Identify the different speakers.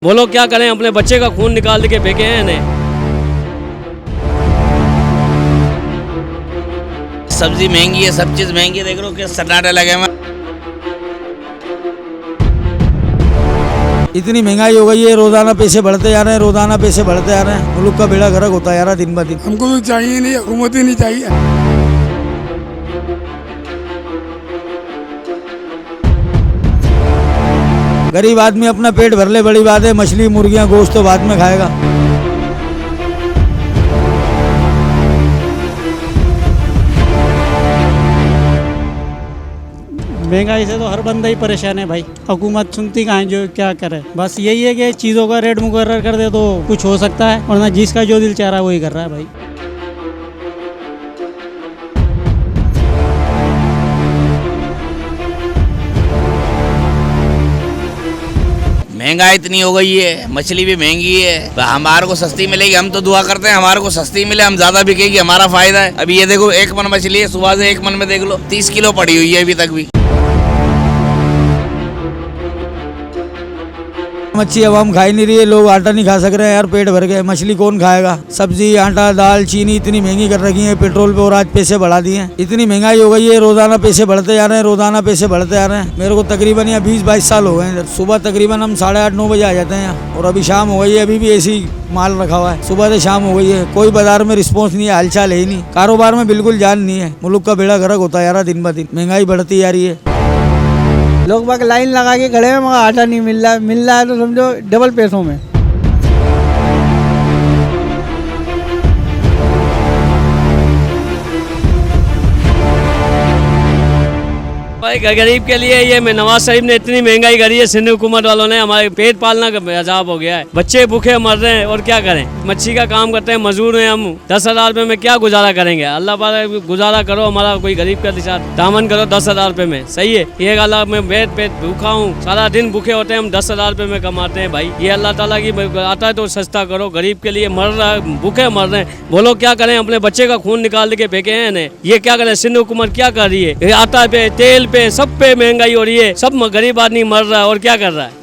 Speaker 1: बोलो क्या करें, अपने बच्चे का खून निकाल के फेंके हैं इन्हें।
Speaker 2: सब्जी महंगी है, सब चीज महंगी है, देख लो किस सन्नाटे लगे हुए।
Speaker 3: इतनी महंगाई हो गई है, रोजाना पैसे बढ़ते जा रहे हैं, रोजाना पैसे बढ़ते जा रहे हैं। मुल्क का बेड़ा गर्क होता जा रहा है दिन ब दिन।
Speaker 4: हमको तो चाहिए नहीं, हुकूमत ही नहीं चाहिए।
Speaker 3: गरीब आदमी अपना पेट भर ले, बड़ी बात है। मछली मुर्गियां गोश्त तो बाद में खाएगा।
Speaker 5: महंगाई से तो हर बंदा ही परेशान है भाई। हुकूमत सुनती कहाँ है, जो क्या करे। बस यही है कि चीज़ों का रेट मुकर्रर कर दे तो कुछ हो सकता है, वरना जिसका जो दिल चाह रहा है वही कर रहा है भाई।
Speaker 2: महंगाई इतनी हो गई है, मछली भी महंगी है। तो हमारे को सस्ती मिलेगी, हम तो दुआ करते हैं हमारे को सस्ती मिले, हम ज्यादा बिकेगी, हमारा फायदा है। अभी ये देखो, 1 मन मछली है, सुबह से 1 मन में देख लो 30 किलो पड़ी हुई है अभी तक भी।
Speaker 3: मच्छी अब हम खा ही नहीं रही है, लोग आटा नहीं खा सक रहे हैं यार, पेट भर गए। मछली कौन खाएगा? सब्जी, आटा, दाल, चीनी इतनी महंगी कर रखी है, पेट्रोल पे और आज पैसे बढ़ा दिए हैं। इतनी महंगाई हो गई है, रोजाना पैसे बढ़ते जा रहे हैं, रोजाना पैसे बढ़ते जा रहे हैं। मेरे को तकरीबन यहाँ 20-22 साल हो गए हैं। सुबह तकरीबन हम 8:30-9 बजे आ जाते हैं यहाँ, और अभी शाम हो गई है, अभी भी ऐसी माल रखा हुआ है। सुबह से शाम हो गई है, कोई बाजार में रिस्पॉन्स नहीं है, हालचाल है ही नहीं, कारोबार में बिल्कुल जान नहीं है। मुल्क का बेड़ा गर्क होता जा रहा है दिन ब दिन, महंगाई बढ़ती जा रही है।
Speaker 6: लोग बाग लाइन लगा के खड़े हैं, मगर आटा नहीं मिल रहा है तो समझो डबल पैसों में।
Speaker 1: भाई गरीब के लिए ये नवाज शरीफ ने इतनी महंगाई करी है, सिंध हुकूमत वालों ने। हमारे पेट पालना का अजाब हो गया है, बच्चे भूखे मर रहे हैं और क्या करें। मच्छी का काम करते हैं, मजदूर हैं हम। 10,000 रुपए में क्या गुजारा करेंगे? अल्लाह पाक गुजारा करो, हमारा कोई गरीब का साथ दामन करो। 10,000 रुपए में सही है? ये अल्लाह में पेट भूखा हूँ, सारा दिन भूखे होते हैं हम, 10,000 रुपए में कमाते हैं भाई। ये अल्लाह ताला की आता है तो सस्ता करो, गरीब के लिए मर रहा है, भूखे मर रहे हैं। बोलो क्या करें, अपने बच्चे का खून निकाल के फेंके हैं इन्हें। ये क्या करें, सिंध हुकूमत क्या कर रही है? आटा पे, तेल पे, सब पे महंगाई हो रही है, सब गरीब आदमी मर रहा है और क्या कर रहा है।